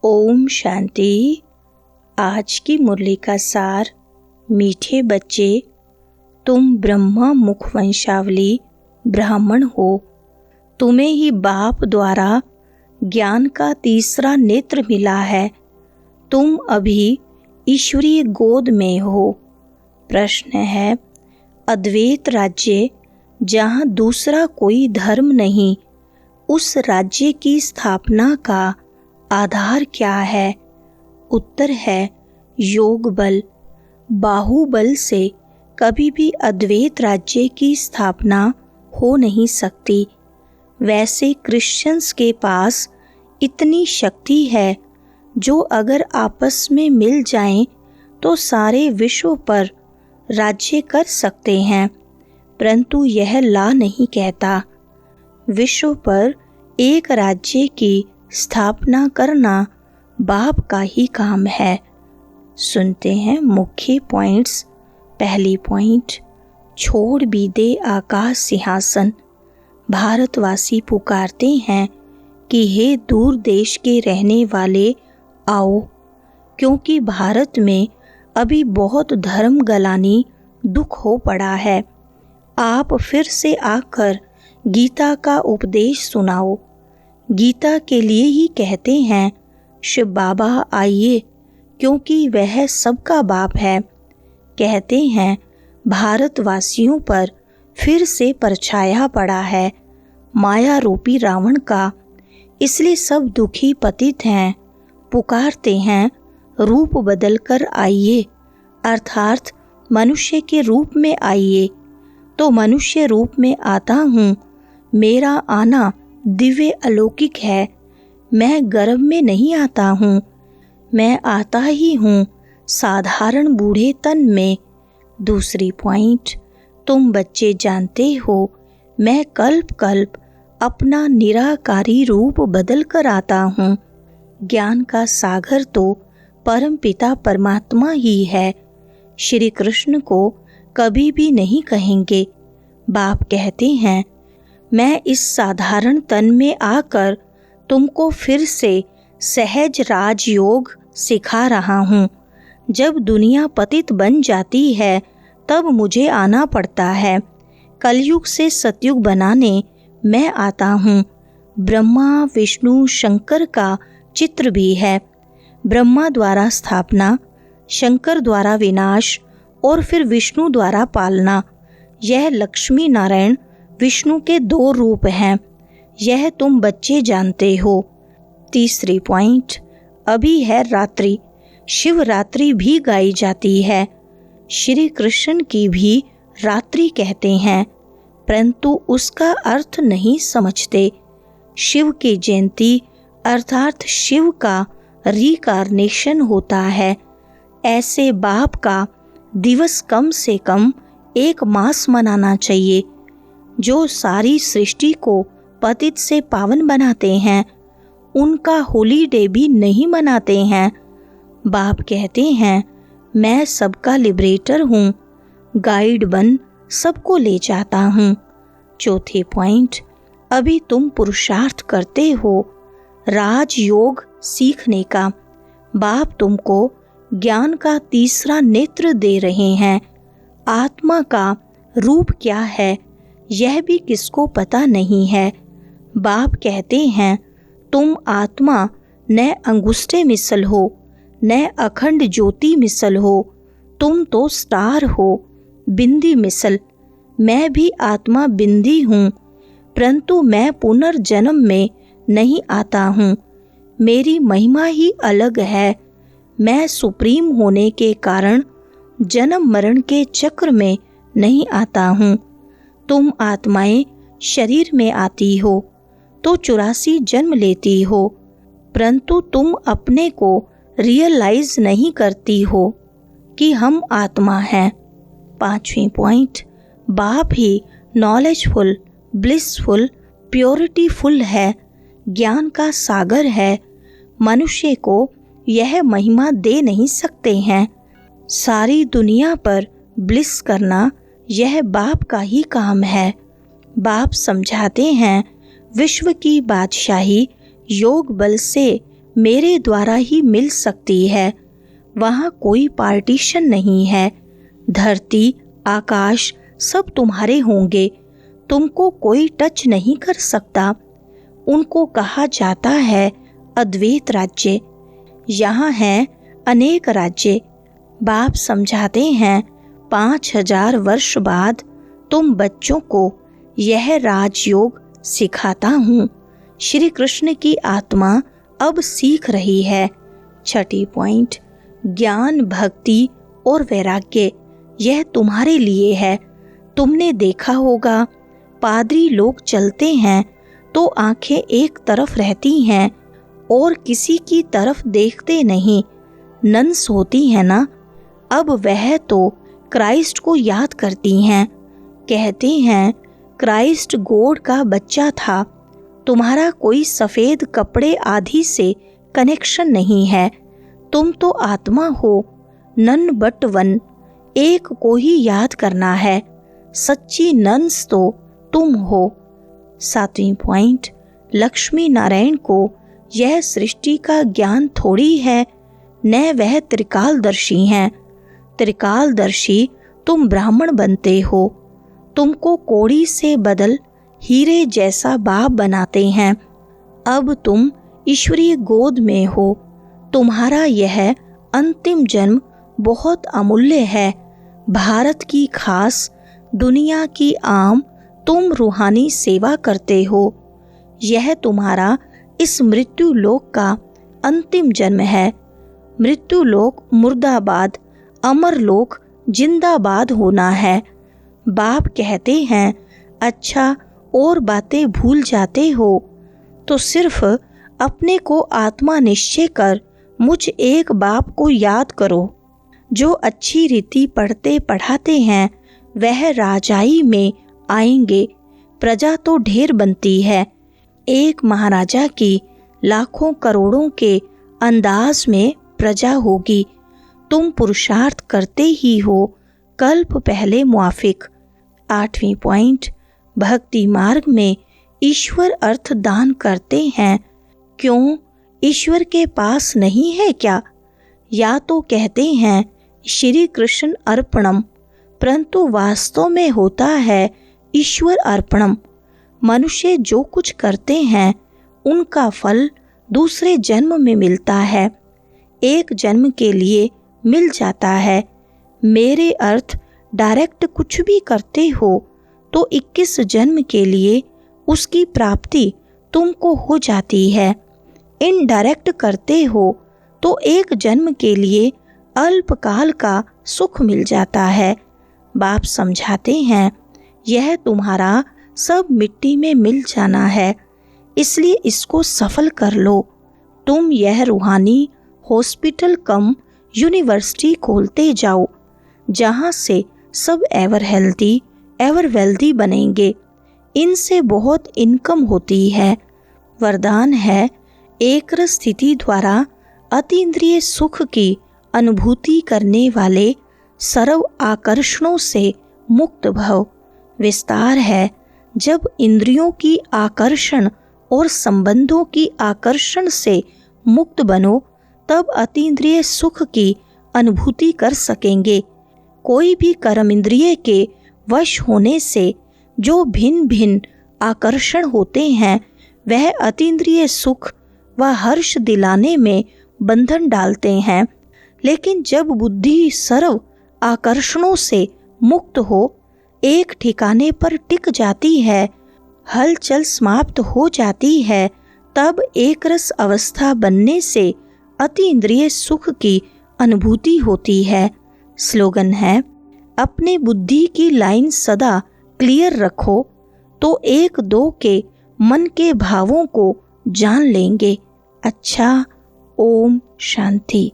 ओम शांति। आज की मुरली का सार। मीठे बच्चे, तुम ब्रह्मा मुख वंशावली ब्राह्मण हो। तुम्हें ही बाप द्वारा ज्ञान का तीसरा नेत्र मिला है। तुम अभी ईश्वरीय गोद में हो। प्रश्न है, अद्वैत राज्य जहाँ दूसरा कोई धर्म नहीं, उस राज्य की स्थापना का आधार क्या है? उत्तर है योग बल। बाहुबल से कभी भी अद्वैत राज्य की स्थापना हो नहीं सकती। वैसे क्रिश्चियंस के पास इतनी शक्ति है जो अगर आपस में मिल जाएं तो सारे विश्व पर राज्य कर सकते हैं, परंतु यह ला नहीं कहता। विश्व पर एक राज्य की स्थापना करना बाप का ही काम है। सुनते हैं मुख्य पॉइंट्स। पहली पॉइंट, छोड़ भी दे आकाश सिंहासन। भारतवासी पुकारते हैं कि हे दूर देश के रहने वाले आओ, क्योंकि भारत में अभी बहुत धर्म गलानी दुख हो पड़ा है। आप फिर से आकर गीता का उपदेश सुनाओ। गीता के लिए ही कहते हैं शिव बाबा आइए, क्योंकि वह सबका बाप है। कहते हैं भारतवासियों पर फिर से परछाया पड़ा है माया रूपी रावण का, इसलिए सब दुखी पतित हैं। पुकारते हैं रूप बदल कर आइए, अर्थात मनुष्य के रूप में आइए। तो मनुष्य रूप में आता हूँ। मेरा आना दिव्य अलौकिक है। मैं गर्भ में नहीं आता हूँ, मैं आता ही हूँ साधारण बूढ़े तन में। दूसरी पॉइंट, तुम बच्चे जानते हो मैं कल्प कल्प अपना निराकारी रूप बदल कर आता हूँ। ज्ञान का सागर तो परम पिता परमात्मा ही है। श्री कृष्ण को कभी भी नहीं कहेंगे। बाप कहते हैं मैं इस साधारण तन में आकर तुमको फिर से सहज राजयोग सिखा रहा हूँ। जब दुनिया पतित बन जाती है तब मुझे आना पड़ता है। कलयुग से सतयुग बनाने मैं आता हूँ। ब्रह्मा विष्णु शंकर का चित्र भी है। ब्रह्मा द्वारा स्थापना, शंकर द्वारा विनाश और फिर विष्णु द्वारा पालना। यह लक्ष्मी नारायण विष्णु के दो रूप हैं। यह तुम बच्चे जानते हो। तीसरी पॉइंट, अभी है रात्रि। शिवरात्रि भी गाई जाती है। श्री कृष्ण की भी रात्रि कहते हैं, परंतु उसका अर्थ नहीं समझते। शिव की जयंती अर्थात शिव का रिकार्नेशन होता है। ऐसे बाप का दिवस कम से कम 1 मास मनाना चाहिए। जो सारी सृष्टि को पतित से पावन बनाते हैं उनका होली डे भी नहीं मनाते हैं। बाप कहते हैं मैं सबका लिबरेटर हूँ, गाइड बन सबको ले जाता हूँ। चौथे पॉइंट, अभी तुम पुरुषार्थ करते हो राजयोग सीखने का। बाप तुमको ज्ञान का तीसरा नेत्र दे रहे हैं। आत्मा का रूप क्या है यह भी किसको पता नहीं है। बाप कहते हैं तुम आत्मा न अंगुष्ठे मिसल हो, न अखंड ज्योति मिसल हो। तुम तो स्टार हो, बिंदी मिसल। मैं भी आत्मा बिंदी हूँ, परंतु मैं पुनर्जन्म में नहीं आता हूँ। मेरी महिमा ही अलग है। मैं सुप्रीम होने के कारण जन्म मरण के चक्र में नहीं आता हूँ। तुम आत्माएं शरीर में आती हो तो 84 जन्म लेती हो, परंतु तुम अपने को रियलाइज नहीं करती हो कि हम आत्मा हैं। पांचवी पॉइंट, बाप ही नॉलेजफुल, ब्लिसफुल, प्योरिटीफुल है, ज्ञान का सागर है। मनुष्य को यह महिमा दे नहीं सकते हैं। सारी दुनिया पर ब्लिस करना यह बाप का ही काम है। बाप समझाते हैं विश्व की बादशाही योग बल से मेरे द्वारा ही मिल सकती है। वहाँ कोई पार्टीशन नहीं है। धरती आकाश सब तुम्हारे होंगे, तुमको कोई टच नहीं कर सकता। उनको कहा जाता है अद्वैत राज्य। यहाँ हैं अनेक राज्य। बाप समझाते हैं 5000 वर्ष बाद तुम बच्चों को यह राजयोग सिखाता हूँ। श्री कृष्ण की आत्मा अब सीख रही है। छठी पॉइंट, ज्ञान भक्ति और वैराग्य यह तुम्हारे लिए है। तुमने देखा होगा पादरी लोग चलते हैं तो आंखें एक तरफ रहती हैं और किसी की तरफ देखते नहीं। नन्स होती है ना, अब वह तो क्राइस्ट को याद करती हैं। कहते हैं क्राइस्ट गोड का बच्चा था। तुम्हारा कोई सफ़ेद कपड़े आदि से कनेक्शन नहीं है। तुम तो आत्मा हो, नन बट वन, एक को ही याद करना है। सच्ची नन्स तो तुम हो। 7वीं पॉइंट, लक्ष्मी नारायण को यह सृष्टि का ज्ञान थोड़ी है, न वह त्रिकालदर्शी हैं। त्रिकालदर्शी तुम ब्राह्मण बनते हो। तुमको कोड़ी से बदल हीरे जैसा बाप बनाते हैं। अब तुम ईश्वरीय गोद में हो। तुम्हारा यह अंतिम जन्म बहुत अमूल्य है। भारत की खास, दुनिया की आम, तुम रूहानी सेवा करते हो। यह तुम्हारा इस मृत्यु लोक का अंतिम जन्म है। मृत्यु लोक मुर्दाबाद, अमर लोक जिंदाबाद होना है। बाप कहते हैं अच्छा और बातें भूल जाते हो तो सिर्फ अपने को आत्मा निश्चय कर मुझ एक बाप को याद करो। जो अच्छी रीति पढ़ते पढ़ाते हैं वह राजाई में आएंगे। प्रजा तो ढेर बनती है। एक महाराजा की लाखों करोड़ों के अंदाज में प्रजा होगी। तुम पुरुषार्थ करते ही हो कल्प पहले मुआफिक। 8वीं पॉइंट, भक्ति मार्ग में ईश्वर अर्थ दान करते हैं। क्यों, ईश्वर के पास नहीं है क्या? या तो कहते हैं श्री कृष्ण अर्पणम, परंतु वास्तव में होता है ईश्वर अर्पणम। मनुष्य जो कुछ करते हैं उनका फल दूसरे जन्म में मिलता है। एक जन्म के लिए मिल जाता है। मेरे अर्थ डायरेक्ट कुछ भी करते हो तो 21 जन्म के लिए उसकी प्राप्ति तुमको हो जाती है। इनडायरेक्ट करते हो तो एक जन्म के लिए अल्पकाल का सुख मिल जाता है। बाप समझाते हैं यह तुम्हारा सब मिट्टी में मिल जाना है, इसलिए इसको सफल कर लो। तुम यह रूहानी हॉस्पिटल कम यूनिवर्सिटी खोलते जाओ जहाँ से सब एवर हेल्दी एवर वेल्दी बनेंगे। इनसे बहुत इनकम होती है। वरदान है एक स्थिति द्वारा अतीन्द्रिय सुख की अनुभूति करने वाले सर्व आकर्षणों से मुक्त भव। विस्तार है जब इंद्रियों की आकर्षण और संबंधों की आकर्षण से मुक्त बनो तब अतीन्द्रिय सुख की अनुभूति कर सकेंगे। कोई भी कर्म इंद्रिय के वश होने से जो भिन्न भिन्न आकर्षण होते हैं वह अतीन्द्रिय सुख व हर्ष दिलाने में बंधन डालते हैं। लेकिन जब बुद्धि सर्व आकर्षणों से मुक्त हो, एक ठिकाने पर टिक जाती है, हलचल समाप्त हो जाती है, तब एक रस अवस्था बनने से अतीन्द्रिय सुख की अनुभूति होती है। स्लोगन है अपने बुद्धि की लाइन सदा क्लियर रखो तो एक दो के मन के भावों को जान लेंगे। अच्छा, ओम शांति।